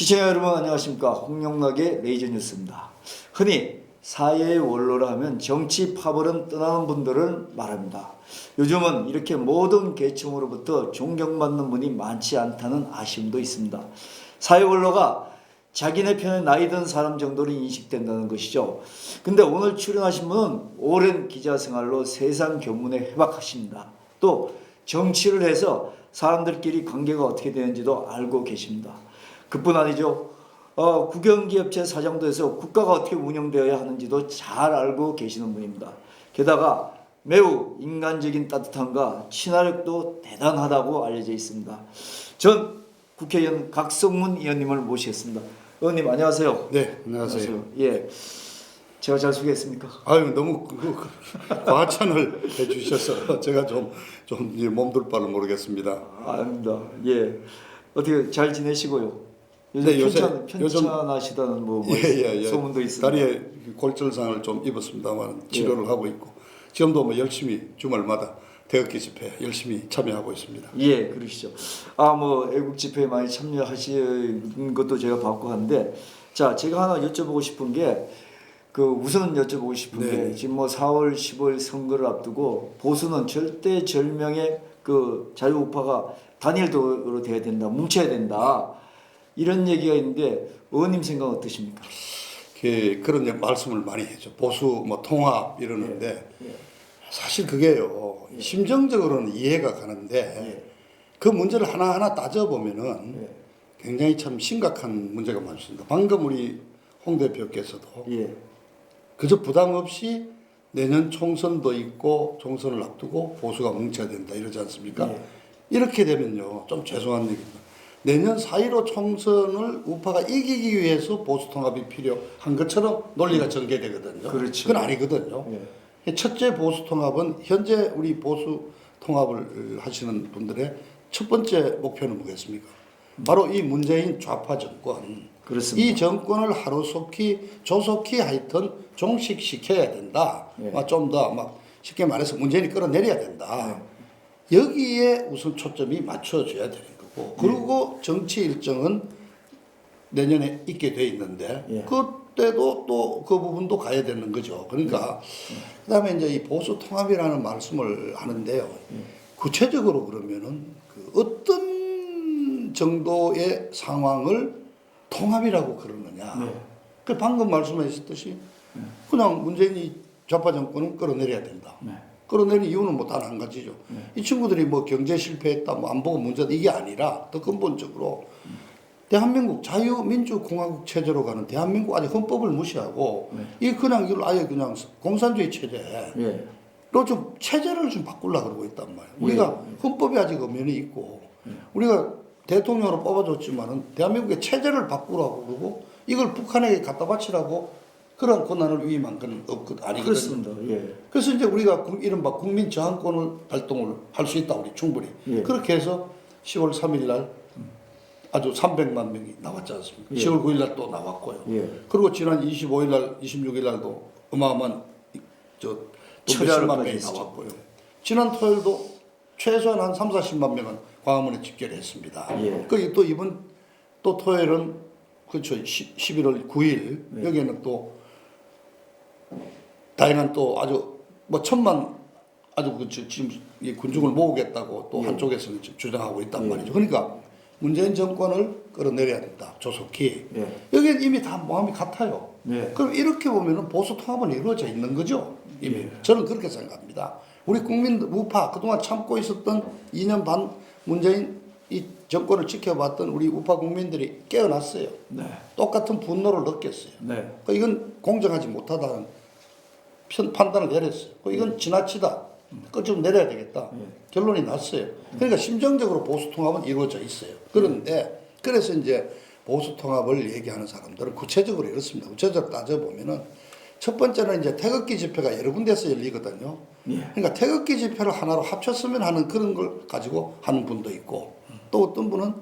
시청자 여러분 안녕하십니까. 홍영락의 레이저 뉴스입니다. 흔히 사회의 원로라 하면 정치 파벌은 떠나는 분들을 말합니다. 요즘은 이렇게 모든 계층으로부터 존경받는 분이 많지 않다는 아쉬움도 있습니다. 사회 원로가 자기네 편에 나이 든 사람 정도로 인식된다는 것이죠. 근데 오늘 출연하신 분은 오랜 기자 생활로 세상 교문에 해박하십니다. 또 정치를 해서 사람들끼리 관계가 어떻게 되는지도 알고 계십니다. 그뿐 아니죠. 국영기업체 사장도 해서 국가가 어떻게 운영되어야 하는지도 잘 알고 계시는 분입니다. 게다가 매우 인간적인 따뜻함과 친화력도 대단하다고 알려져 있습니다. 전 국회의원 각성문 의원님을 모시겠습니다. 의원님 안녕하세요. 네, 안녕하세요. 예, 제가 잘 소개했습니까? 아유, 너무 과찬을 해주셔서 제가 좀 몸둘 바를 모르겠습니다. 아닙니다. 예, 어떻게 잘 지내시고요? 요즘 네, 편찮으시다는 예. 소문도 있습니다. 다리에 골절상을 좀 입었습니다만 치료를 하고 있고 지금도 뭐 열심히 주말마다 태극기 집회 열심히 참여하고 있습니다. 예, 그러시죠. 애국 집회에 많이 참여하신 것도 제가 봤고 한데, 자, 제가 하나 여쭤보고 싶은 게, 우선 여쭤보고 싶은 게, 지금 4월 15일 선거를 앞두고 보수는 절대절명의 자유우파가 단일도로 돼야 된다, 뭉쳐야 된다, 이런 얘기가 있는데, 의원님 생각은 어떠십니까? 그런 말씀을 많이 해죠. 보수 통합 이러는데 사실 그게요. 심정적으로는 이해가 가는데 그 문제를 하나하나 따져보면은 굉장히 참 심각한 문제가 많습니다. 방금 우리 홍 대표께서도 그저 부담 없이 내년 총선도 있고 총선을 앞두고 보수가 뭉쳐야 된다 이러지 않습니까? 이렇게 되면요. 좀 죄송한 얘기입니다. 내년 4.15 총선을 우파가 이기기 위해서 보수 통합이 필요한 것처럼 논리가 전개되거든요. 그렇죠. 그건 아니거든요. 첫째 보수 통합은 현재 우리 보수 통합을 하시는 분들의 첫 번째 목표는 뭐겠습니까? 바로 이 문재인 좌파 정권. 그렇습니다. 이 정권을 조속히 하여튼 종식시켜야 된다. 좀 더 쉽게 말해서 문재인이 끌어내려야 된다. 여기에 우선 초점이 맞춰져야 되는 거고. 그리고 정치 일정은 내년에 있게 돼 있는데 그때도 또 그 부분도 가야 되는 거죠. 그러니까 그다음에 이제 이 보수 통합이라는 말씀을 하는데요. 구체적으로 그러면은 어떤 정도의 상황을 통합이라고 그러느냐. 그 방금 말씀하셨듯이 그냥 문재인이 좌파 정권은 끌어내려야 된다. 끌어내는 이유는 단 한 가지죠. 이 친구들이 경제 실패했다, 안보가 문제다 이게 아니라 더 근본적으로 대한민국 자유민주공화국 체제로 가는 대한민국 아직 헌법을 무시하고 이걸 아예 그냥 공산주의 체제로 좀 체제를 좀 바꾸려고 그러고 있단 말이에요. 우리가 헌법이 아직 엄연히 있고 우리가 대통령으로 뽑아줬지만은 대한민국의 체제를 바꾸라고 그러고 이걸 북한에게 갖다 바치라고 그런 권한을 위임한 건 아니거든요. 그렇습니다. 그래서 이제 우리가 이른바 국민 저항권을 발동을 할 수 있다, 우리 충분히. 그렇게 해서 10월 3일 날 아주 300만 명이 나왔지 않습니까? 10월 9일 날 또 나왔고요. 그리고 지난 25일 날, 26일 날도 어마어마한 또 몇십만 명이 나왔고요. 지난 토요일도 최소한 한 3, 40만 명은 광화문에 집결을 했습니다. 또 이번 또 토요일은 그렇죠. 11월 9일 여기에는 또 다양한 또 아주 천만 지금 군중을 모으겠다고 또 한쪽에서는 주장하고 있단 말이죠. 그러니까 문재인 정권을 끌어내려야 된다. 조속히. 여기는 이미 다 마음이 같아요. 그럼 이렇게 보면은 보수 통합은 이루어져 있는 거죠. 이미. 저는 그렇게 생각합니다. 우리 국민 우파 그동안 참고 있었던 2년 반 문재인 이 정권을 지켜봤던 우리 우파 국민들이 깨어났어요. 똑같은 분노를 느꼈어요. 그러니까 이건 공정하지 못하다는 판단을 내렸어요. 이건 지나치다. 그거 좀 내려야 되겠다. 결론이 났어요. 그러니까 심정적으로 보수 통합은 이루어져 있어요. 그래서 이제 보수 통합을 얘기하는 사람들은 구체적으로 이렇습니다. 구체적으로 따져보면은 첫 번째는 이제 태극기 집회가 여러 군데서 열리거든요. 그러니까 태극기 집회를 하나로 합쳤으면 하는 그런 걸 가지고 하는 분도 있고 또 어떤 분은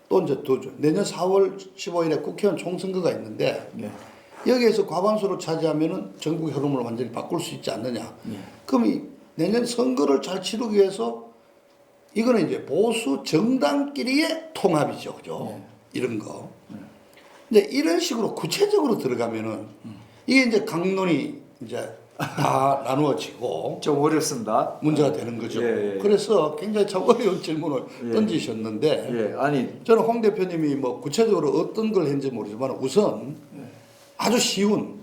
또 이제 내년 4월 15일에 국회의원 총선거가 있는데 여기에서 과반수를 차지하면은 전국 흐름을 완전히 바꿀 수 있지 않느냐. 그럼 내년 선거를 잘 치르기 위해서 이거는 이제 보수 정당끼리의 통합이죠. 그죠? 이런 거. 이제 이런 식으로 구체적으로 들어가면은 이게 이제 강론이 이제 다 나누어지고 좀 어렵습니다. 문제가 되는 거죠. 예, 예. 그래서 굉장히 참 어려운 질문을 예. 던지셨는데 예, 아니, 저는 홍 대표님이 뭐 구체적으로 어떤 걸 했는지 모르지만 우선 아주 쉬운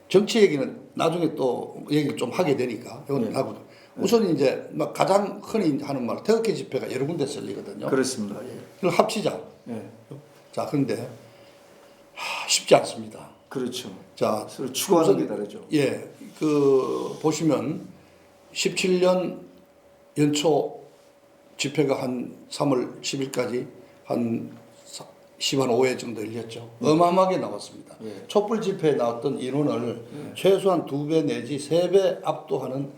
정치 얘기는 나중에 또 얘기 좀 하게 되니까 이건 하고 우선 이제 막 가장 흔히 하는 말 태극기 집회가 여러 군데 열리거든요. 그렇습니다. 예. 그걸 합치자. 예. 자, 그런데 쉽지 않습니다. 그렇죠. 자, 서로 추구하는 게 다르죠. 예, 그 보시면 17년 연초 집회가 한 3월 10일까지 한 15회 정도 열렸죠. 어마어마하게 나왔습니다. 예. 촛불 집회에 나왔던 인원을 최소한 2배 내지 3배 압도하는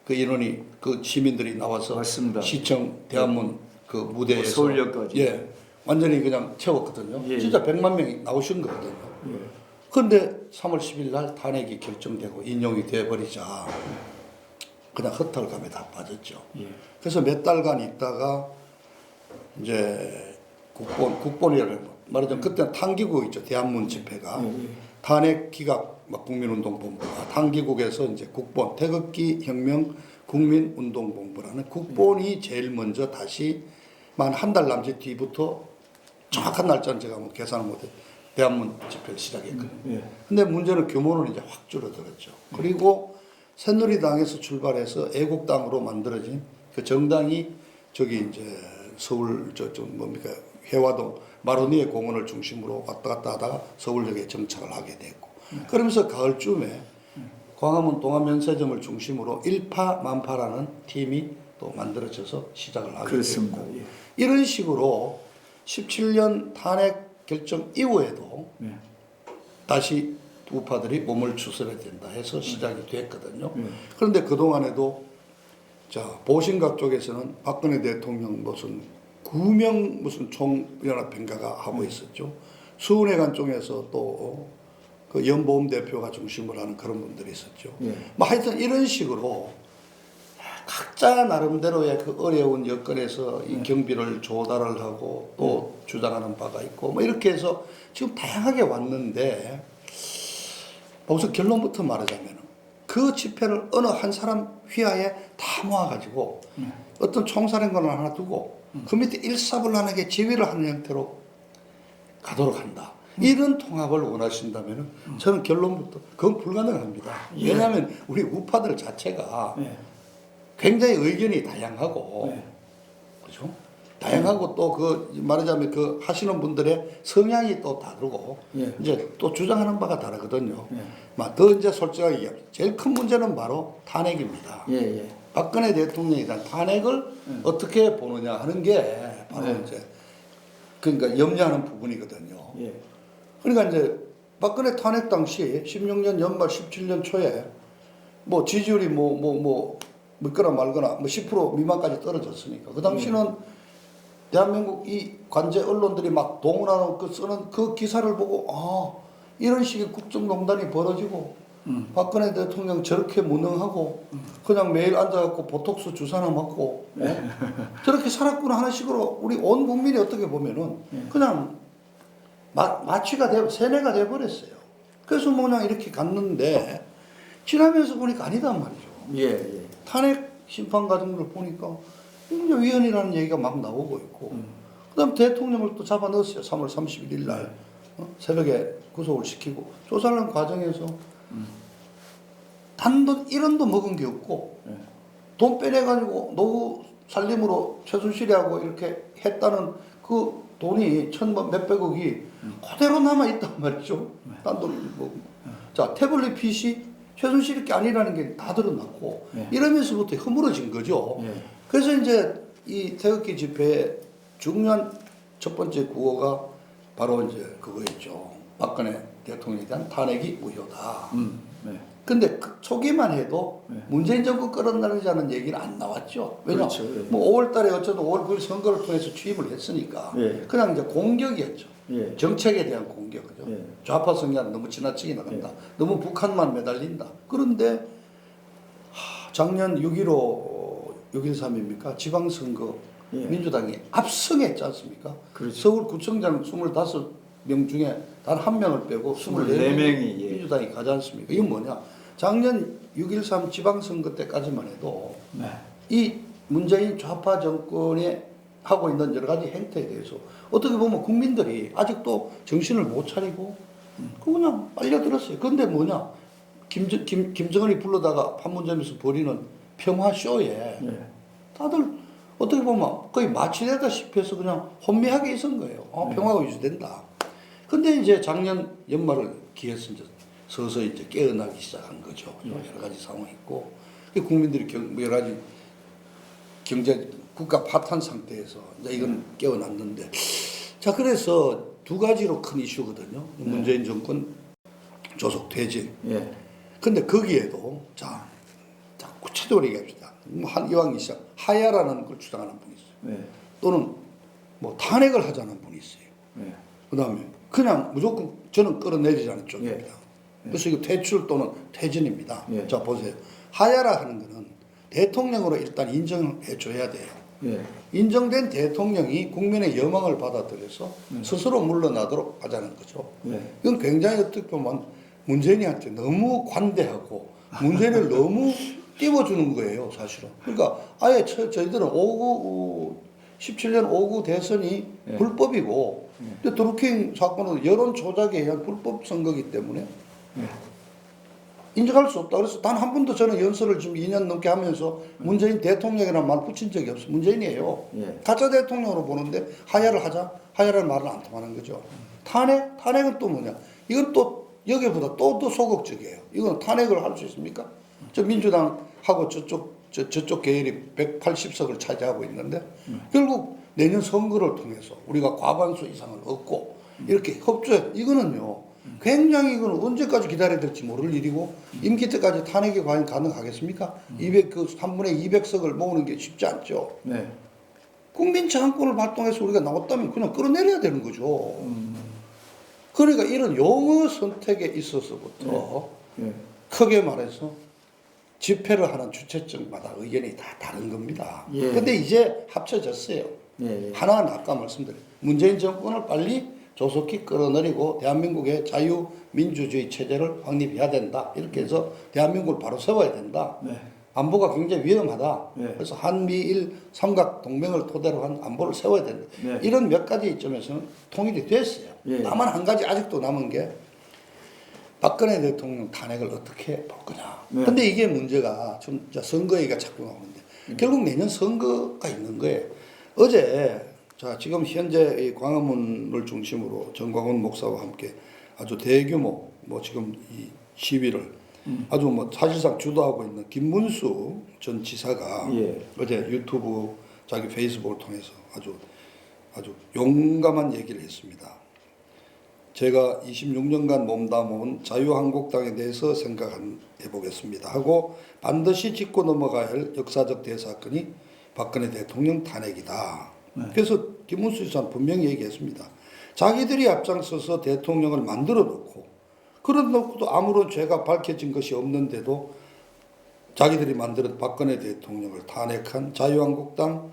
그 인원이 그 시민들이 나와서 맞습니다. 시청 대한문 그 무대에서 서울역까지. 예, 완전히 그냥 채웠거든요. 예. 진짜 100만 명이 나오신 거거든요. 그런데 3월 10일 날 탄핵이 결정되고 인용이 되어버리자 그냥 허탈감에 다 빠졌죠. 예. 그래서 몇 달간 있다가 이제 국본이라는 말하자면 그때는 탄기국 있죠. 대한문 집회가 탄핵 기각 막 국민운동본부가 탄기국에서 이제 국본 태극기 혁명 국민운동본부라는 국본이 제일 먼저 다시 만 한 달 남짓 뒤부터 정확한 날짜는 제가 뭐 계산을 못해 대한문 집회를 시작했거든요. 근데 문제는 규모는 이제 확 줄어들었죠. 그리고 새누리당에서 출발해서 애국당으로 만들어진 그 정당이 저기 이제 서울 저좀 뭡니까 해화동 마로니에 공원을 중심으로 왔다 갔다 하다가 서울역에 정착을 하게 됐고 그러면서 가을쯤에 광화문 동안면세점을 중심으로 일파만파라는 팀이 또 만들어져서 시작을 하게 그렇습니다. 됐고 예. 이런 식으로 17년 탄핵 결정 이후에도 다시 우파들이 몸을 추스려야 된다 해서 시작이 됐거든요. 그런데 그동안에도 자 보신각 쪽에서는 박근혜 대통령 무슨 구명 무슨 총연합회인가가 하고 있었죠. 수은회관 쪽에서 또 그 연보험 대표가 중심으로 하는 그런 분들이 있었죠. 뭐 하여튼 이런 식으로 각자 나름대로의 그 어려운 여건에서 이 경비를 조달을 하고 또 주장하는 바가 있고 뭐 이렇게 해서 지금 다양하게 왔는데 우선 결론부터 말하자면 그 집회를 어느 한 사람 휘하에 다 모아가지고 어떤 총사령관을 하나 두고 그 밑에 일사불란하게 지휘를 하는 형태로 가도록 한다. 이런 통합을 원하신다면 저는 결론부터 그건 불가능합니다. 왜냐하면 우리 우파들 자체가 굉장히 의견이 다양하고 그죠? 다양하고 또 그 말하자면 그 하시는 분들의 성향이 또 다르고 이제 또 주장하는 바가 다르거든요. 더 이제 솔직하게 얘기하면 제일 큰 문제는 바로 탄핵입니다. 박근혜 대통령에 대한 탄핵을 어떻게 보느냐 하는 게 바로 이제 그러니까 염려하는 부분이거든요. 그러니까 이제 박근혜 탄핵 당시 16년 연말 17년 초에 뭐 지지율이 믿거나 말거나 뭐 10% 미만까지 떨어졌으니까 그 당시는 대한민국 이 관제 언론들이 막 동원하는 그 쓰는 그 기사를 보고 이런 식의 국정농단이 벌어지고 박근혜 대통령 저렇게 무능하고 그냥 매일 앉아갖고 보톡스 주사나 맞고 저렇게 살았구나 하는 식으로 우리 온 국민이 어떻게 보면은 그냥 마취가 세뇌가 돼버렸어요. 그래서 그냥 이렇게 갔는데 지나면서 보니까 아니단 말이죠. 탄핵 심판 과정을 보니까 이제 위헌이라는 얘기가 막 나오고 있고 그다음 대통령을 또 잡아 넣었어요. 3월 31일 날 새벽에 구속을 시키고 조사를 하는 과정에서 단돈 1원도 먹은 게 없고 돈 빼내가지고 노후 살림으로 최순실이하고 이렇게 했다는 그 돈이 몇백억이 그대로 남아있단 말이죠. 딴 돈이 자 태블릿 PC 최순실이 게 아니라는 게 다 드러났고 이러면서부터 허물어진 거죠. 그래서 이제 이 태극기 집회의 중요한 첫 번째 구호가 바로 이제 그거였죠. 박근혜 대통령에 대한 탄핵이 무효다. 근데 그 초기만 해도 문재인 정부 끌어내리자는 얘기는 안 나왔죠. 왜냐면 그렇죠. 뭐 5월 달에 어쩌든 5월 9일 선거를 통해서 취임을 했으니까 그냥 이제 공격이었죠. 정책에 대한 공격. 그죠? 좌파 성향 너무 지나치게 나간다. 너무 북한만 매달린다. 그런데 작년 6.15, 6.13입니까? 지방선거 예. 민주당이 압승했지 않습니까? 그렇죠. 서울구청장 25명 중에 단 한 명을 빼고 24명이 명이, 예. 민주당이 가지 않습니까? 이건 뭐냐? 작년 6.13 지방선거 때까지만 해도 네. 이 문재인 좌파 정권이 하고 있는 여러 가지 행태에 대해서 어떻게 보면 국민들이 아직도 정신을 못 차리고 그냥 빨려들었어요. 그런데 뭐냐? 김정은이 불러다가 판문점에서 벌이는 평화쇼에 예. 다들 어떻게 보면 거의 마취되다시피 해서 그냥 혼미하게 있은 거예요. 평화가 유지된다. 근데 이제 작년 연말을 기해서 이제 서서히 이제 깨어나기 시작한 거죠. 여러 가지 상황이 있고 국민들이 여러 가지 경제 국가 파탄 상태에서 이제 이건 깨어났는데 자 그래서 두 가지로 큰 이슈거든요. 문재인 정권 조속 퇴진. 예. 근데 거기에도 자 구체적으로 얘기합시다. 한 이왕 시작 하야라는 걸 주장하는 분이 있어요. 예. 또는 뭐 탄핵을 하자는 분이 있어요. 예. 그다음에 그냥 무조건 저는 끌어내리자는 쪽입니다. 예. 그래서 이거 퇴출 또는 퇴진입니다. 예. 자 보세요. 하야라 하는 거는 대통령으로 일단 인정해 줘야 돼요. 예. 인정된 대통령이 국민의 여망을 받아들여서 스스로 물러나도록 하자는 거죠. 예. 이건 굉장히 어떻게 보면 문재인한테 너무 관대하고 문재인을 너무 띄워주는 거예요, 사실은. 그러니까 아예 저희들은 17년 5구 대선이 예. 불법이고, 근데 드루킹 사건은 여론 조작에 의한 불법 선거이기 때문에 예. 인정할 수 없다. 그래서 단 한 번도 저는 연설을 지금 2년 넘게 하면서 문재인 대통령이라는 말 붙인 적이 없어요. 문재인이에요. 예. 가짜 대통령으로 보는데 하야를 하자. 하야라는 말은 안 통하는 거죠. 탄핵? 탄핵은 또 뭐냐? 이건 또 여기보다 또 소극적이에요. 이건 탄핵을 할 수 있습니까? 저 민주당하고 저쪽 계열이 180석을 차지하고 있는데 결국 내년 선거를 통해서 우리가 과반수 이상을 얻고 이렇게 협조해. 이거는요. 굉장히 이거는 언제까지 기다려야 될지 모를 일이고 임기 때까지 탄핵이 과연 가능하겠습니까? 3분의 200석을 모으는 게 쉽지 않죠. 네. 국민 저항권을 발동해서 우리가 나왔다면 그냥 끌어내려야 되는 거죠. 그러니까 이런 용어 선택에 있어서부터 예. 크게 말해서 집회를 하는 주최측마다 의견이 다 다른 겁니다. 예. 근데 이제 합쳐졌어요. 예. 하나는 아까 말씀드린 문재인 정권을 빨리 조속히 끌어내리고 대한민국의 자유민주주의 체제를 확립해야 된다. 이렇게 해서 대한민국을 바로 세워야 된다. 네. 안보가 굉장히 위험하다. 네. 그래서 한미일 삼각 동맹을 토대로 한 안보를 세워야 된다. 네. 이런 몇 가지 점에서는 통일이 됐어요. 예. 다만 한 가지 아직도 남은 게 박근혜 대통령 탄핵을 어떻게 볼 거냐. 네. 근데 이게 문제가 좀 선거 얘기가 자꾸 나오는데 결국 내년 선거가 있는 거예요. 어제 자 지금 현재 이 광화문을 중심으로 정광훈 목사와 함께 아주 대규모 뭐 지금 이 시위를 아주 뭐 사실상 주도하고 있는 김문수 전 지사가 예. 어제 유튜브 자기 페이스북을 통해서 아주 용감한 얘기를 했습니다. 제가 26년간 몸담아온 자유한국당에 대해서 생각해 보겠습니다 하고 반드시 짚고 넘어가야 할 역사적 대사건이 박근혜 대통령 탄핵이다. 네. 그래서 김문수 지사는 분명히 얘기했습니다. 자기들이 앞장서서 대통령을 만들어 놓고 그래놓고도 아무런 죄가 밝혀진 것이 없는데도 자기들이 만들은 박근혜 대통령을 탄핵한 자유한국당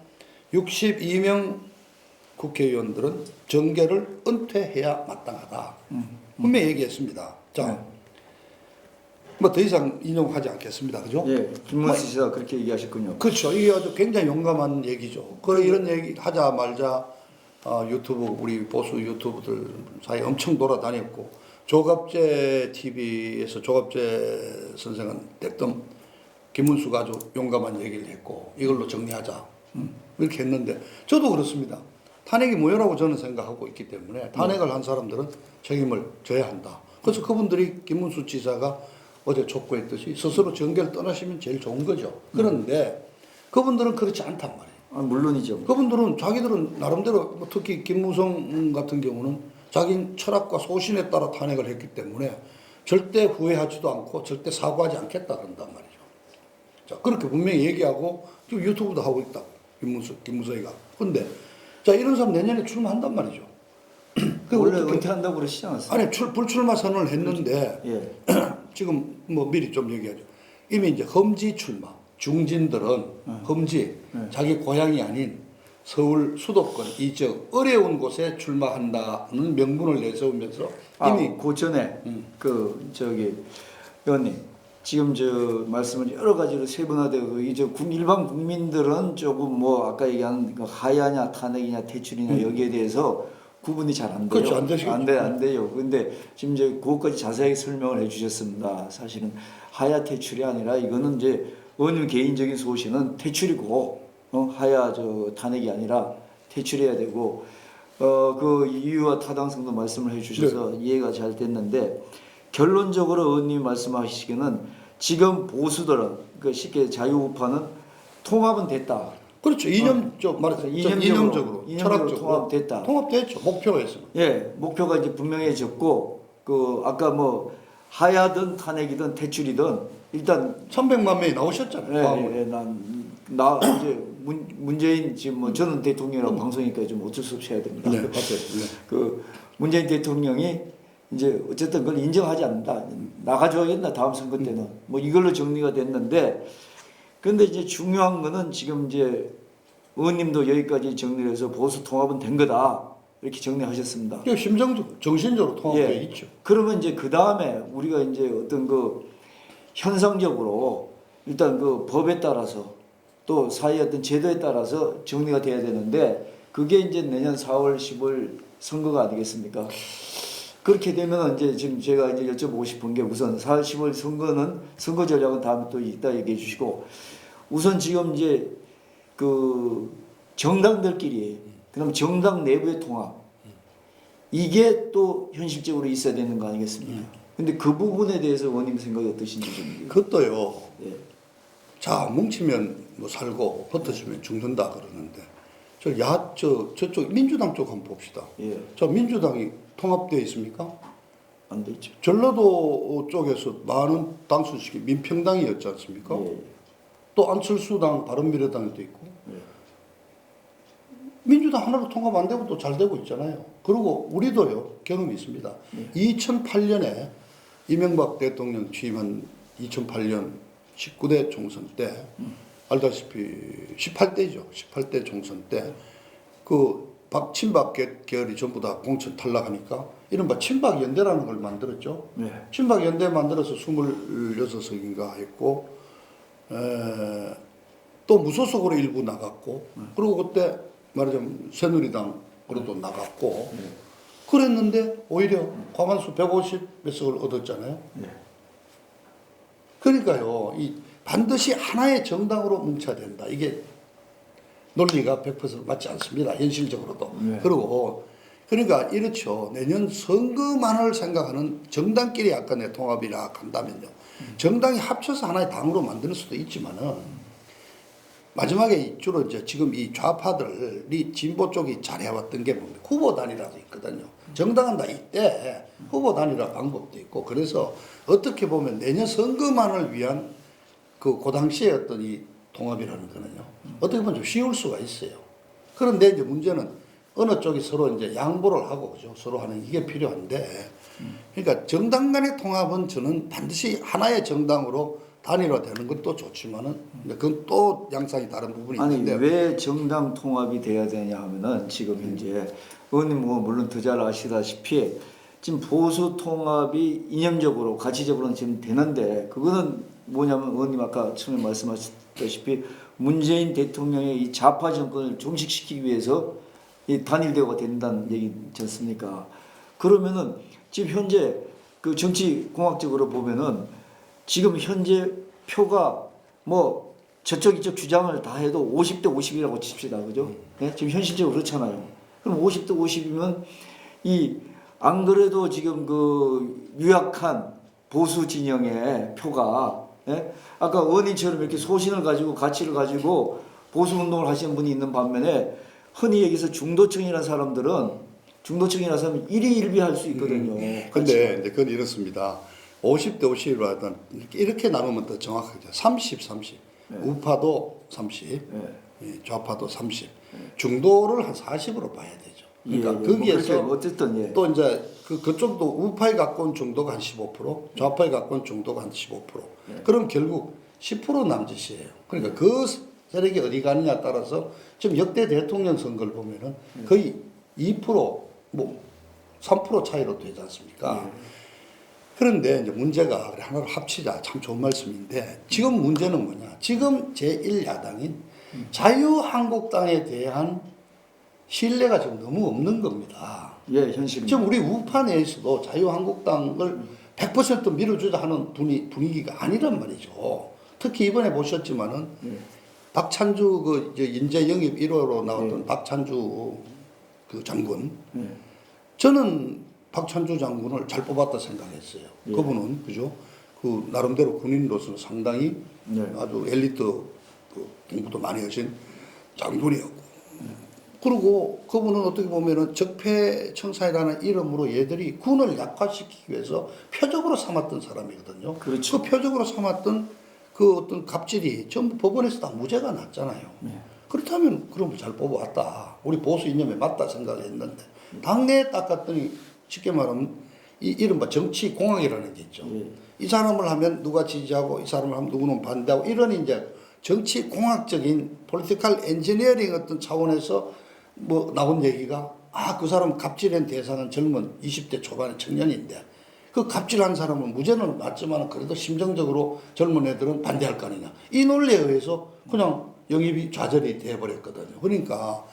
62명 국회의원들은 정계를 은퇴해야 마땅하다. 분명히 얘기했습니다. 자, 뭐 더 이상 인용하지 않겠습니다. 그죠? 예. 김문수 씨가 그렇게 얘기하셨군요. 그렇죠. 이게 아주 굉장히 용감한 얘기죠. 그래 이런 얘기 하자 말자 유튜브 우리 보수 유튜브들 사이 엄청 돌아다녔고 조갑재 TV에서 조갑재 선생은 댁덤 김문수가 아주 용감한 얘기를 했고 이걸로 정리하자 이렇게 했는데 저도 그렇습니다. 탄핵이 무효라고 저는 생각하고 있기 때문에 탄핵을 한 사람들은 책임을 져야 한다. 그래서 그분들이 김문수 지사가 어제 촉구했듯이 스스로 정계를 떠나시면 제일 좋은 거죠. 그런데 그분들은 그렇지 않단 말이에요. 아, 물론이죠. 그분들은 자기들은 나름대로 뭐 특히 김무성 같은 경우는 자기 철학과 소신에 따라 탄핵을 했기 때문에 절대 후회하지도 않고 절대 사과하지 않겠다 그런단 말이죠. 자 그렇게 분명히 얘기하고 지금 유튜브도 하고 있다. 김무성이가. 근데 자 이런 사람 내년에 출마한단 말이죠. 원래 은퇴한다고 그러시지 않았어요? 아니 불출마 선언을 했는데 예. 지금 뭐 미리 좀 얘기하죠. 이미 이제 험지 출마. 중진들은 험지 자기 고향이 아닌 서울 수도권 이 지역 어려운 곳에 출마한다는 명분을 내세우면서 이미 그 전에 그 저기 의원님 지금 저 말씀을 여러 가지로 세분화되고 이제 일반 국민들은 조금 뭐 아까 얘기한 그 하야냐 탄핵이냐 퇴출이냐 여기에 대해서 구분이 잘 안 돼요. 그렇죠. 안 되시겠죠. 안 돼요. 근데 지금 이제 그것까지 자세하게 설명을 해주셨습니다. 사실은 하야 퇴출이 아니라 이거는 이제 의원님 개인적인 소신은 퇴출이고 하야 저 탄핵이 아니라 퇴출해야 되고 그 이유와 타당성도 말씀을 해주셔서 이해가 잘 됐는데 결론적으로 의원님이 말씀하시기는 지금 보수들은 그 쉽게 자유우파는 통합은 됐다. 그렇죠. 이념적 말해서 이념적으로 철학적으로 통합됐다. 통합됐죠. 목표가 있으면. 예, 목표가 이제 분명해졌고 그 아까 뭐 하야든 탄핵이든 퇴출이든 일단 300만 명이 나오셨잖아요. 나 이제 문재인 지금 뭐 저는 대통령이라고 방송이니까 좀 어쩔 수 없이 해야 됩니다. 네, 맞아요. 네. 그 문재인 대통령이 이제 어쨌든 그걸 인정하지 않는다. 나가줘야겠나 다음 선거 때는 뭐 이걸로 정리가 됐는데 근데 이제 중요한 거는 지금 이제 의원님도 여기까지 정리를 해서 보수 통합은 된 거다 이렇게 정리하셨습니다. 이게 심정적으로 정신적으로 통합되어 예. 있죠. 그러면 이제 그 다음에 우리가 이제 어떤 그 현상적으로 일단 그 법에 따라서 또 사회의 어떤 제도에 따라서 정리가 돼야 되는데 그게 이제 내년 4월 10월 선거가 아니겠습니까? 그렇게 되면 이제 지금 제가 이제 여쭤보고 싶은 게 우선 4월 10월 선거는 선거 전략은 다음에 또 이따 얘기해 주시고 우선 지금 이제 그 정당들끼리 그다음 정당 내부의 통합 이게 또 현실적으로 있어야 되는 거 아니겠습니까? 근데 그 부분에 대해서 의원님 생각이 어떠신지 좀. 그것도요. 예. 자 뭉치면 뭐 살고 흩어지면 죽는다 그러는데 저쪽 민주당 쪽 한번 봅시다. 예. 저 민주당이 통합되어 있습니까? 안 돼 있죠. 전라도 쪽에서 많은 당선식이 민평당이었지 않습니까? 예. 또 안철수당 바른미래당도 있고 예. 민주당 하나로 통합 안 되고 또 잘 되고 있잖아요. 그리고 우리도요 경험이 있습니다. 2008년에 이명박 대통령 취임한 2008년 19대 총선 때 알다시피 18대죠. 18대 총선 때 그 친박 계열이 전부 다 공천 탈락하니까 이른바 친박연대라는 걸 만들었죠. 네. 친박연대 만들어서 26석인가 했고 또 무소속으로 일부 나갔고 그리고 그때 말하자면 새누리당으로도 나갔고 그랬는데 오히려 과반수 150몇 석을 얻었잖아요. 네. 그러니까요, 반드시 하나의 정당으로 뭉쳐야 된다. 이게 논리가 100% 맞지 않습니다. 현실적으로도. 네. 그리고 그러니까 이렇죠. 내년 선거만을 생각하는 정당끼리 약간의 통합이라 한다면요. 정당이 합쳐서 하나의 당으로 만드는 수도 있지만은 마지막에 주로 이제 지금 이 좌파들이 진보 쪽이 잘해왔던 게 뭡니까? 후보 단일화도 있거든요. 정당은 다 이때 후보 단일화 방법도 있고 그래서 어떻게 보면 내년 선거만을 위한 그 당시의 어떤 이 통합이라는 거는요. 어떻게 보면 좀 쉬울 수가 있어요. 그런데 이제 문제는 어느 쪽이 서로 이제 양보를 하고 그죠? 서로 하는 이게 필요한데 그러니까 정당 간의 통합은 저는 반드시 하나의 정당으로 단일화되는 것도 좋지만은 그건 또 양상이 다른 부분이 아니 있는데 왜 정당 통합이 돼야 되냐 하면은 지금 현재 의원님 뭐 물론 더 잘 아시다시피 지금 보수 통합이 이념적으로 가치적으로는 지금 되는데 그거는 뭐냐면 의원님 아까 처음에 말씀하셨다시피 문재인 대통령의 이 좌파 정권을 종식시키기 위해서 이 단일대우가 된다는 얘기지 않습니까? 그러면은 지금 현재 그 정치 공학적으로 보면은 지금 현재 표가 뭐 저쪽 이쪽 주장을 다 해도 50대 50이라고 칩시다. 그죠? 네? 지금 현실적으로 그렇잖아요. 그럼 50대 50이면 안 그래도 지금 그 유약한 보수 진영의 표가 예? 아까 의원님처럼 이렇게 소신을 가지고 가치를 가지고 보수 운동을 하시는 분이 있는 반면에 흔히 여기서 중도층이라는 사람들은 일희일비할 수 있거든요. 근데 이제 그건 이렇습니다. 50대 50으로 하던 이렇게 나누면 더 정확하죠. 30, 30. 네. 우파도 30, 네. 좌파도 30. 중도를 한 40으로 봐야 되죠. 그러니까 예, 거기에서 뭐 어쨌든 예. 또 이제 그쪽도 우파에 가까운 중도가 한 15%, 좌파에 가까운 중도가 한 15%. 그럼 결국 10% 남짓이에요. 그러니까 그 세력이 어디 가느냐에 따라서 지금 역대 대통령 선거를 보면은 거의 2%, 뭐 3% 차이로 되지 않습니까? 그런데 이제 문제가 하나를 합치자 참 좋은 말씀인데 지금 문제는 뭐냐? 지금 제1야당인 자유한국당에 대한 신뢰가 지금 너무 없는 겁니다. 예, 현실. 지금 우리 우파 내에서도 자유한국당을 100% 밀어주자 하는 분위기가 아니란 말이죠. 특히 이번에 보셨지만은 박찬주 그 이제 인재 영입 1호로 나왔던 박찬주 그 장군. 저는 박찬주 장군을 잘 뽑았다 생각했어요. 그분은 그죠? 그 나름대로 군인으로서 상당히 아주 엘리트 그 공부도 많이 하신 장군이었고. 그리고 그분은 어떻게 보면은 적폐청산이라는 이름으로 얘들이 군을 약화시키기 위해서 표적으로 삼았던 사람이거든요. 그렇죠. 그 표적으로 삼았던 그 어떤 갑질이 전부 법원에서 다 무죄가 났잖아요. 그렇다면 그럼 잘 뽑아왔다. 우리 보수 이념에 맞다 생각했는데 당내에 딱 갔더니 쉽게 말하면 이 이른바 정치 공학이라는 게 있죠. 이 사람을 하면 누가 지지하고 이 사람을 하면 누구는 반대하고 이런 이제 정치 공학적인 폴리티컬 엔지니어링 어떤 차원에서 뭐 나온 얘기가 그 사람 갑질한 대상은 젊은 20대 초반의 청년인데 그 갑질한 사람은 무죄는 맞지만 그래도 심정적으로 젊은 애들은 반대할 거 아니냐. 이 논리에 의해서 그냥 영입이 좌절이 돼버렸거든요. 그러니까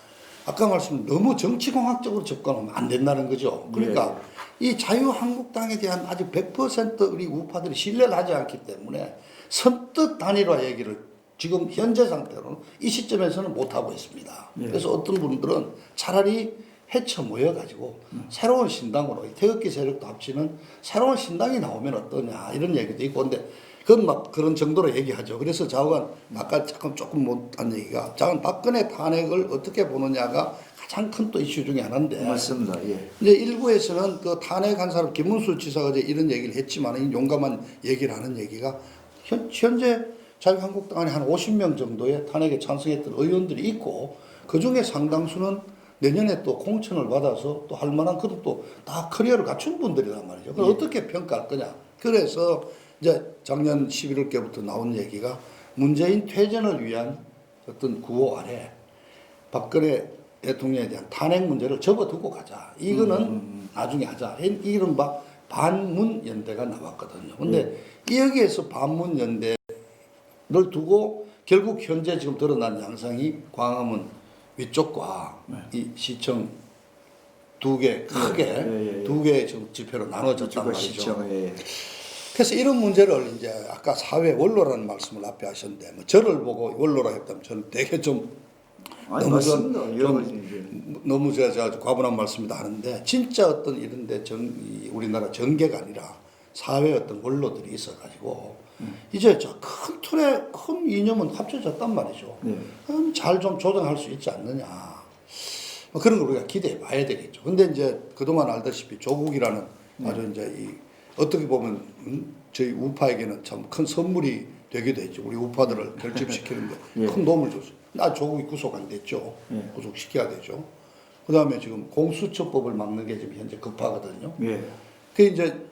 아까 말씀 너무 정치공학적으로 접근하면 안 된다는 거죠. 그러니까 이 자유한국당에 대한 아직 100% 우리 우파들이 신뢰를 하지 않기 때문에 선뜻 단일화 얘기를 지금 현재 상태로는 이 시점에서는 못하고 있습니다. 그래서 어떤 분들은 차라리 헤쳐 모여가지고 새로운 신당으로 태극기 세력도 합치는 새로운 신당이 나오면 어떠냐 이런 얘기도 있고 근데 그건 막 그런 정도로 얘기하죠. 그래서 좌우간 아까 조금 못한 얘기가 좌우간 박근혜 탄핵을 어떻게 보느냐가 가장 큰 또 이슈 중에 하나인데 맞습니다. 예. 이제 일부에서는 그 탄핵한 사람 김문수 지사가 이제 이런 얘기를 했지만 용감한 얘기를 하는 얘기가 현재 자유한국당 안에 한 50명 정도의 탄핵에 찬성했던 의원들이 있고 그 중에 상당수는 내년에 또 공천을 받아서 또 할 만한 그런 또 다 커리어를 갖춘 분들이란 말이죠. 그걸 어떻게 평가할 거냐. 그래서 이제 작년 11월께부터 나온 얘기가 문재인 퇴전을 위한 어떤 구호 아래 박근혜 대통령에 대한 탄핵 문제를 접어두고 가자. 이거는 나중에 하자. 이른바 반문연대가 나왔거든요. 근데 여기에서 반문연대를 두고 결국 현재 지금 드러난 양상이 광화문 위쪽과 이 시청 두 개 크게 두 개의 지표로 나눠졌단 말이죠. 시청, 그래서 이런 문제를 이제 아까 사회 원로라는 말씀을 앞에 하셨는데 뭐 저를 보고 원로라 했다면 저는 되게 좀 아니, 맞습니다. 여러 가지 이제. 너무 제가 과분한 말씀이다 하는데 진짜 어떤 이런데 우리나라 정계가 아니라 사회 어떤 원로들이 있어가지고 이제 저 큰 틀에 큰 이념은 합쳐졌단 말이죠. 잘 좀 조정할 수 있지 않느냐. 뭐 그런 걸 우리가 기대해 봐야 되겠죠. 근데 이제 그동안 알다시피 조국이라는 아주 이제 이 어떻게 보면 저희 우파에게는 참 큰 선물이 되기도 했죠. 우리 우파들을 결집시키는데 큰 도움을 줬어요. 나 조국이 구속 안 됐죠. 구속시켜야 되죠. 그 다음에 지금 공수처법을 막는 게 지금 현재 급하거든요. 그 이제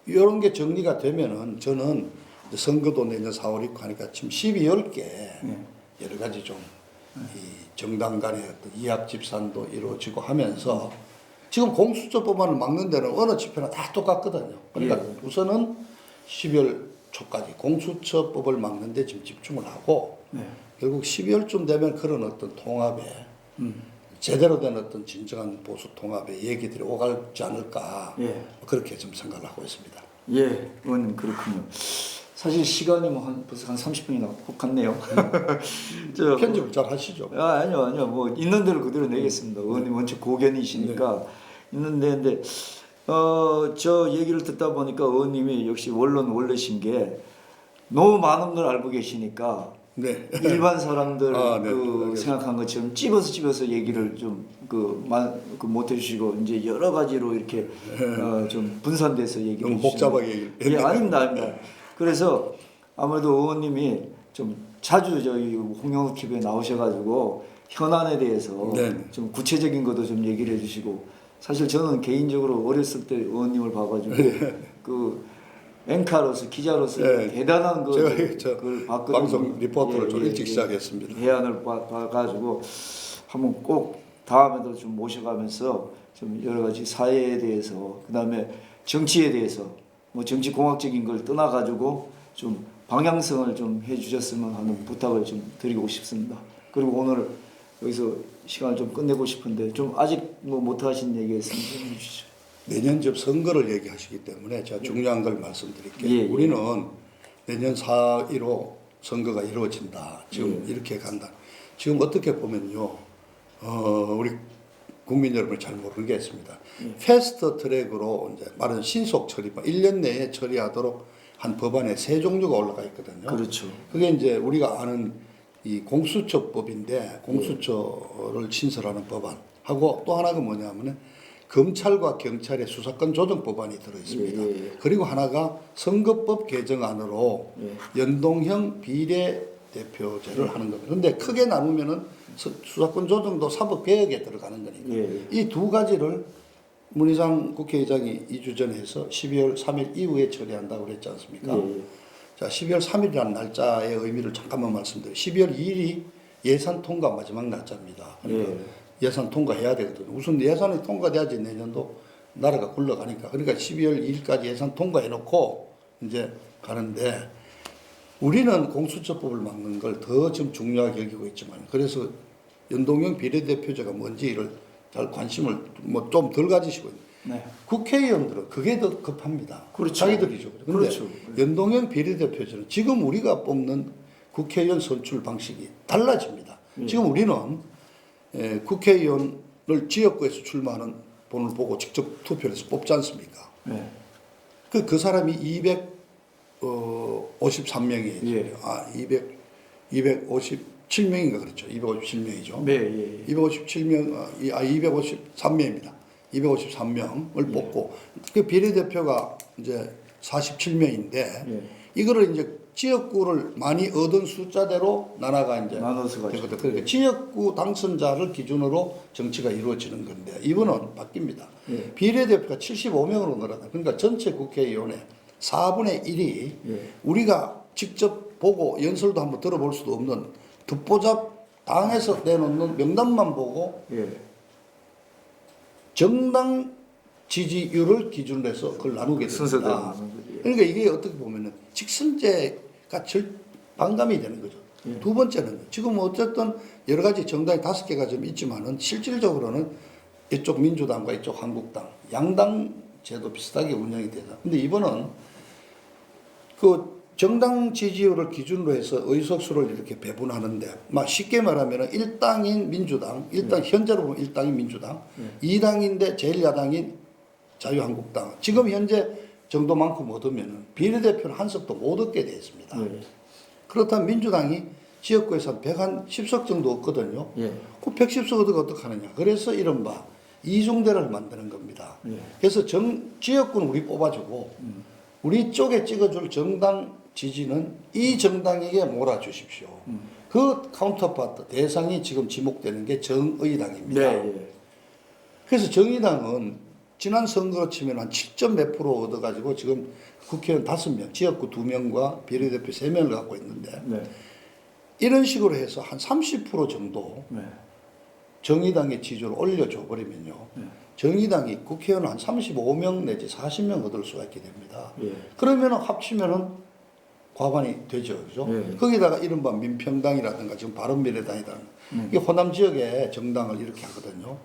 이런 게 정리가 되면은 저는 이제 선거도 내년 4월 있고 하니까 지금 12월 여러 가지 좀 이 정당 간의 어떤 이합 집산도 이루어지고 하면서 지금 공수처법만을 막는 데는 어느 집회나 다 똑같거든요. 그러니까 우선은 12월 초까지 공수처법을 막는 데 지금 집중을 하고 결국 12월쯤 되면 그런 어떤 통합에 제대로 된 어떤 진정한 보수 통합의 얘기들이 오가지 않을까 그렇게 좀 생각을 하고 있습니다. 예, 의원님 그렇군요. 사실 시간이 뭐 벌써 한 30분이나 훅 갔네요. 편집을 잘 하시죠? 아니요. 뭐 있는 대로 그대로 내겠습니다. 의원님 원체 고견이시니까 있는데 저 얘기를 듣다 보니까 의원님이 역시 원론 원래신 게 너무 많은 걸 알고 계시니까 일반 사람들 생각한 것처럼 찝어서 얘기를 좀 못 해주시고 이제 여러 가지로 이렇게 좀 분산돼서 얘기를 너무 복잡하게 얘기를 아닙니다. 그래서 아무래도 의원님이 좀 자주 저희 홍영욱 TV에 나오셔가지고 현안에 대해서 좀 구체적인 것도 좀 얘기를 해주시고 사실 저는 개인적으로 어렸을 때 의원님을 봐가지고 앵커로서 기자로서 예. 대단한 제가 저 그걸 봤거든요. 방송 리포터를 좀 일찍 시작했습니다. 해안을 봐가지고 한번 꼭 다음에도 좀 모셔가면서 좀 여러 가지 사회에 대해서 그다음에 정치에 대해서 뭐 정치 공학적인 걸 떠나가지고 좀 방향성을 좀 해주셨으면 하는 부탁을 좀 드리고 싶습니다. 그리고 오늘 여기서 시간을 좀 끝내고 싶은데 좀 아직 뭐 못하신 얘기 있으면 좀 해주시죠. 내년 접 선거를 얘기하시기 때문에 제가 중요한 걸 말씀드릴게요. 예, 예. 우리는 내년 4.15 선거가 이루어진다. 지금 이렇게 간다. 지금 어떻게 보면요, 우리 국민 여러분이 잘 모르는 게 있습니다. 패스트 트랙으로 이제 말은 신속 처리, 1년 내에 처리하도록 한 법안에 3종류가 올라가 있거든요. 그렇죠. 그게 이제 우리가 아는 이 공수처법인데 공수처를 신설하는 법안하고 또 하나가 뭐냐면은 검찰과 경찰의 수사권 조정 법안이 들어 있습니다. 그리고 하나가 선거법 개정안으로 연동형 비례대표제를 하는 겁니다. 그런데 크게 나누면은 수사권 조정도 사법 개혁에 들어가는 거니까 이 두 가지를 문희상 국회의장이 2주 전에 해서 12월 3일 이후에 처리한다고 그랬지 않습니까? 자, 12월 3일이라는 날짜의 의미를 잠깐만 말씀드려요. 12월 2일이 예산 통과 마지막 날짜입니다. 그러니까 예산 통과해야 되거든요. 우선 예산이 통과돼야지 내년도 나라가 굴러가니까. 그러니까 12월 2일까지 예산 통과해놓고 이제 가는데 우리는 공수처법을 막는 걸 더 좀 중요하게 여기고 있지만 그래서 연동형 비례대표제가 뭔지를 잘 관심을 뭐 좀 덜 가지시고 있는. 네. 국회의원들은 그게 더 급합니다. 그렇죠. 자기들이죠. 근데 그렇죠. 연동형 비례대표제는 지금 우리가 뽑는 국회의원 선출 방식이 달라집니다. 지금 우리는 국회의원을 지역구에서 출마하는 분을 보고 직접 투표를 해서 뽑지 않습니까? 네. 그 사람이 253명이에요. 257명인가 그렇죠. 257명이죠. 네. 253명, 253명입니다. 253명을 뽑고 그 비례대표가 이제 47명인데 이거를 이제 지역구를 많이 얻은 숫자대로 나라가 이제 나눠서 가죠. 되거든요. 그러니까 지역구 당선자를 기준으로 정치가 이루어지는 건데 이번은 바뀝니다. 비례대표가 75명으로 늘어나. 그러니까 전체 국회의원의 4분의 1이 우리가 직접 보고 연설도 한번 들어볼 수도 없는 듣보잡 당에서 내놓는 명단만 보고 정당 지지율을 기준으로 해서 그걸 나누게 됩니다. 그러니까 이게 어떻게 보면은 직선제가 반감이 되는 거죠. 두 번째는 지금 어쨌든 여러 가지 정당이 5개가 좀 있지만은 실질적으로는 이쪽 민주당과 이쪽 한국당 양당 제도 비슷하게 운영이 되죠. 근데 이번은 그 정당 지지율을 기준으로 해서 의석수를 이렇게 배분하는데 막 쉽게 말하면 1당인 민주당, 일단 현재로 보면 1당인 민주당, 2당인데 제1야당인 자유한국당 지금 현재 정도만큼 얻으면 비례대표는 한 석도 못 얻게 되어 있습니다. 그렇다면 민주당이 지역구에서 한 110석 정도 얻거든요. 그 110석 얻어가 어떡하느냐. 그래서 이른바 이중대를 만드는 겁니다. 그래서 지역구는 우리 뽑아주고 우리 쪽에 찍어줄 정당 지지는 이 정당에게 몰아주십시오. 그 카운터파트 대상이 지금 지목되는 게 정의당입니다. 그래서 정의당은 지난 선거로 치면 한 7점 몇 프로 얻어가지고 지금 국회의원 5명, 지역구 2명과 비례대표 3명을 갖고 있는데 이런 식으로 해서 한 30% 정도 정의당의 지지를 올려줘 버리면요. 정의당이 국회의원 한 35명 내지 40명 얻을 수가 있게 됩니다. 그러면 합치면은 과반이 되죠. 그죠? 거기다가 이른바 민평당이라든가 지금 바른미래당이라는 이게 호남 지역의 정당을 이렇게 하거든요.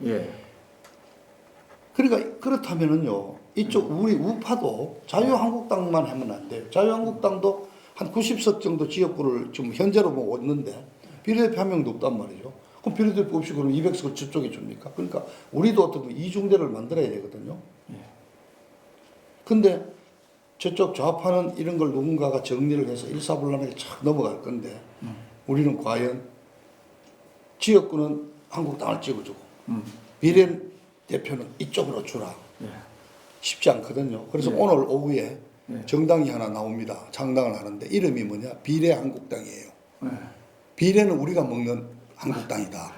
그러니까 그렇다면은요. 이쪽 우리 우파도 자유한국당만 하면 안 돼요. 자유한국당도 한 90석 정도 지역구를 지금 현재로 뭐 얻는데 비례대표 한 명도 없단 말이죠. 그럼 비례대표 없이 그럼 200석을 저쪽에 줍니까? 그러니까 우리도 어떤 이중대를 만들어야 되거든요. 근데 저쪽 좌파는 이런 걸 누군가가 정리를 해서 일사불란하게 착 넘어갈 건데 우리는 과연 지역구는 한국당을 찍어주고 비례대표는 이쪽으로 주라. 쉽지 않거든요. 그래서 오늘 오후에 정당이 하나 나옵니다. 창당을 하는데 이름이 뭐냐? 비례한국당이에요. 비례는 우리가 먹는 한국당이다.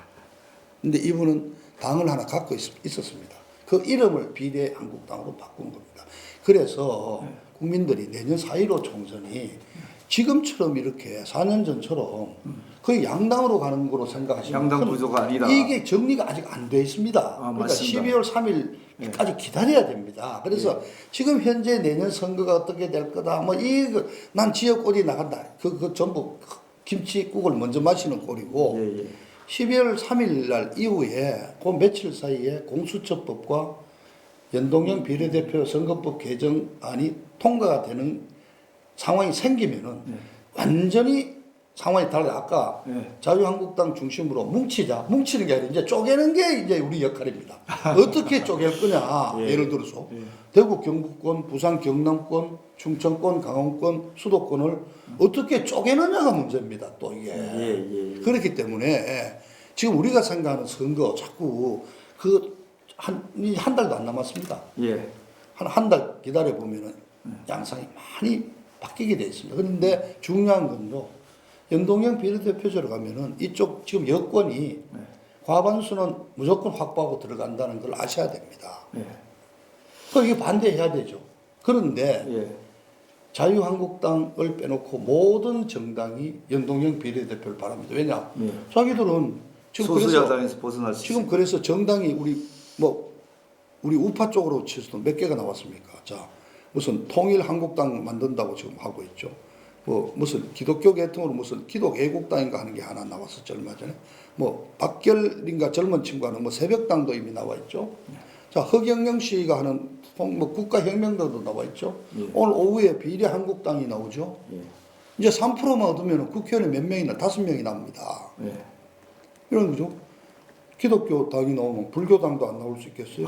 근데 이분은 당을 하나 갖고 있었습니다. 그 이름을 비례한국당으로 바꾼 겁니다. 그래서 국민들이 내년 4.15 총선이 지금처럼 이렇게 4년 전처럼 거의 양당으로 가는 거로 생각하시면 양당 구조가 아니라 이게 정리가 아직 안 돼 있습니다. 그러니까 맞습니다. 12월 3일까지 기다려야 됩니다. 그래서 지금 현재 내년 선거가 어떻게 될 거다. 뭐 이거 난 지역 꼴이 나간다. 그 전부 김치국을 먼저 마시는 꼴이고 12월 3일 날 이후에 그 며칠 사이에 공수처법과 연동형 비례대표 선거법 개정안이 통과가 되는 상황이 생기면은 완전히 상황이 달라요. 아까 자유한국당 중심으로 뭉치는 게 아니라 이제 쪼개는 게 이제 우리 역할입니다. 어떻게 쪼갤 거냐. 예를 들어서 대구 경북권, 부산 경남권, 충청권, 강원권, 수도권을 어떻게 쪼개느냐가 문제입니다. 또 이게 그렇기 때문에 지금 우리가 생각하는 선거 자꾸 한 달도 안 남았습니다. 한 달 기다려 보면은 양상이 많이 바뀌게 돼 있습니다. 그런데 중요한 건요. 연동형 비례대표제로 가면은 이쪽 지금 여권이 과반수는 무조건 확보하고 들어간다는 걸 아셔야 됩니다. 그럼 이게 반대해야 되죠. 그런데 자유한국당을 빼놓고 모든 정당이 연동형 비례대표를 바랍니다. 왜냐? 자기들은 지금 소수야당에서 벗어날 수 지금 그래서 정당이 우리 우파 쪽으로 치서도 몇 개가 나왔습니까? 자, 무슨 통일한국당 만든다고 지금 하고 있죠. 뭐 무슨 기독교 계통으로 무슨 기독애국당인가 하는 게 하나 나왔었죠 얼마 전에. 뭐 박결인가 젊은 친구는 뭐 새벽당도 이미 나와 있죠. 자, 허경영 씨가 하는 뭐 국가혁명당도 나와 있죠. 오늘 오후에 비례한국당이 나오죠. 이제 3%만 얻으면 국회의원이 몇 명이나 5명이 납니다. 이런 거죠. 기독교 당이 나오면 불교당도 안 나올 수 있겠어요?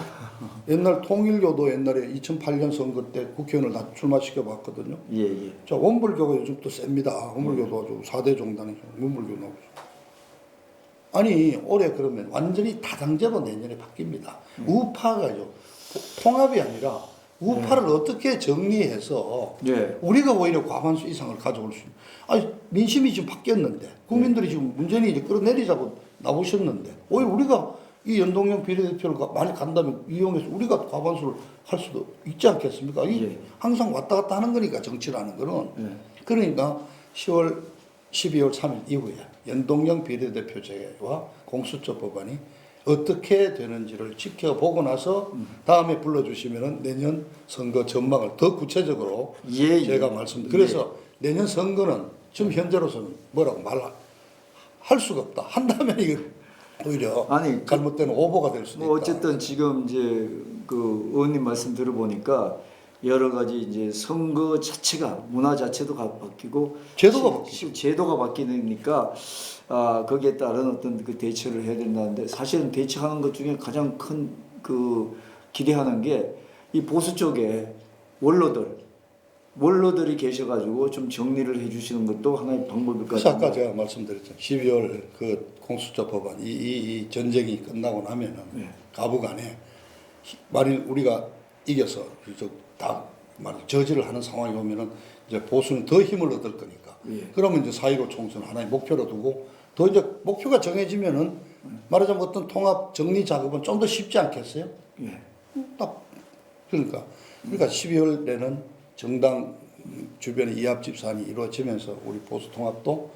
옛날 통일교도 옛날에 2008년 선거 때 국회의원을 다 출마시켜 봤거든요. 자, 원불교가 요즘 또 셉니다. 원불교도 아주 4대 종단이죠. 원불교 나오죠. 아니, 올해 그러면 완전히 다당제로 내년에 바뀝니다. 우파가요. 통합이 아니라 우파를 어떻게 정리해서 우리가 오히려 과반수 이상을 가져올 수 있는. 아니, 민심이 지금 바뀌었는데 국민들이 지금 문재인이 이제 끌어내리자고 나오셨는데 오히려 우리가 이 연동형 비례대표를 많이 간다면 이용해서 우리가 과반수를 할 수도 있지 않겠습니까? 이 항상 왔다 갔다 하는 거니까 정치라는 거는. 그러니까 12월 3일 이후에 연동형 비례대표제와 공수처 법안이 어떻게 되는지를 지켜보고 나서 다음에 불러주시면 내년 선거 전망을 더 구체적으로 제가 말씀드립니다. 그래서 내년 선거는 지금 현재로서는 뭐라고 할 수가 없다. 한다면 이게 오히려 잘못된 오보가 될 수도 있다. 어쨌든 지금 이제 그 의원님 말씀 들어보니까 여러 가지 이제 선거 자체가 문화 자체도 바뀌고 제도가 바뀌니까 거기에 따른 어떤 그 대처를 해야 된다는데 사실은 대처하는 것 중에 가장 큰 그 기대하는 게 이 보수 쪽에 원로들이 계셔가지고 좀 정리를 해주시는 것도 하나의 방법일 것 그래서 같아요. 아까 제가 말씀드렸죠. 12월 그 공수처 법안 이 전쟁이 끝나고 나면은 가부간에 만일 우리가 이겨서 다 저지를 하는 상황이 오면은 이제 보수는 더 힘을 얻을 거니까. 그러면 이제 4.15 총선 하나의 목표로 두고 더 이제 목표가 정해지면은 말하자면 어떤 통합 정리 작업은 좀 더 쉽지 않겠어요? 딱 그러니까 12월에는 정당 주변의 이합 집산이 이루어지면서 우리 보수 통합도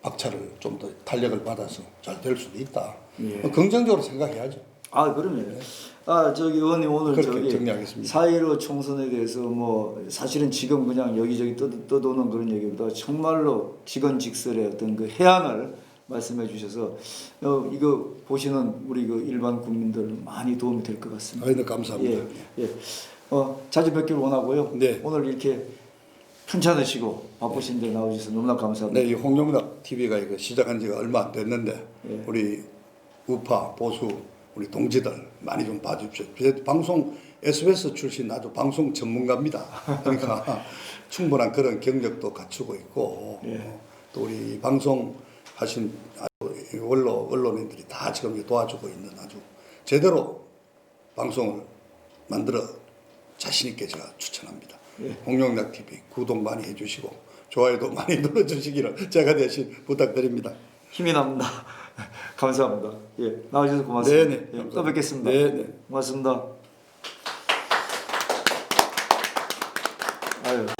박차를 좀 더 탄력을 받아서 잘 될 수도 있다. 긍정적으로 생각해야죠. 그러면 저기 의원님 오늘 그렇게 정리하겠습니다. 4.15 총선에 대해서 뭐 사실은 지금 그냥 여기저기 떠도는 그런 얘기보다 정말로 직언직설의 어떤 그 해안을 말씀해 주셔서 이거 보시는 우리 그 일반 국민들 많이 도움이 될 것 같습니다. 네, 감사합니다. 자주 뵙기를 원하고요. 네. 오늘 이렇게 편찮으시고 바쁘신데 나오셔서 너무나 감사합니다. 네, 이 홍영락 TV가 이거 시작한 지가 얼마 안 됐는데 우리 우파 보수 우리 동지들 많이 좀 봐주십시오. 방송 SBS 출신 아주 방송 전문가입니다. 그러니까 충분한 그런 경력도 갖추고 있고 또 우리 방송 하신 언론인들이 다 지금 도와주고 있는 아주 제대로 방송을 만들어 자신 있게 제가 추천합니다. 홍영락 TV 구독 많이 해주시고 좋아요도 많이 눌러주시기를 제가 대신 부탁드립니다. 힘이 납니다. 감사합니다. 나와주셔서 고맙습니다. 네네. 또 뵙겠습니다. 네네. 고맙습니다. 아유.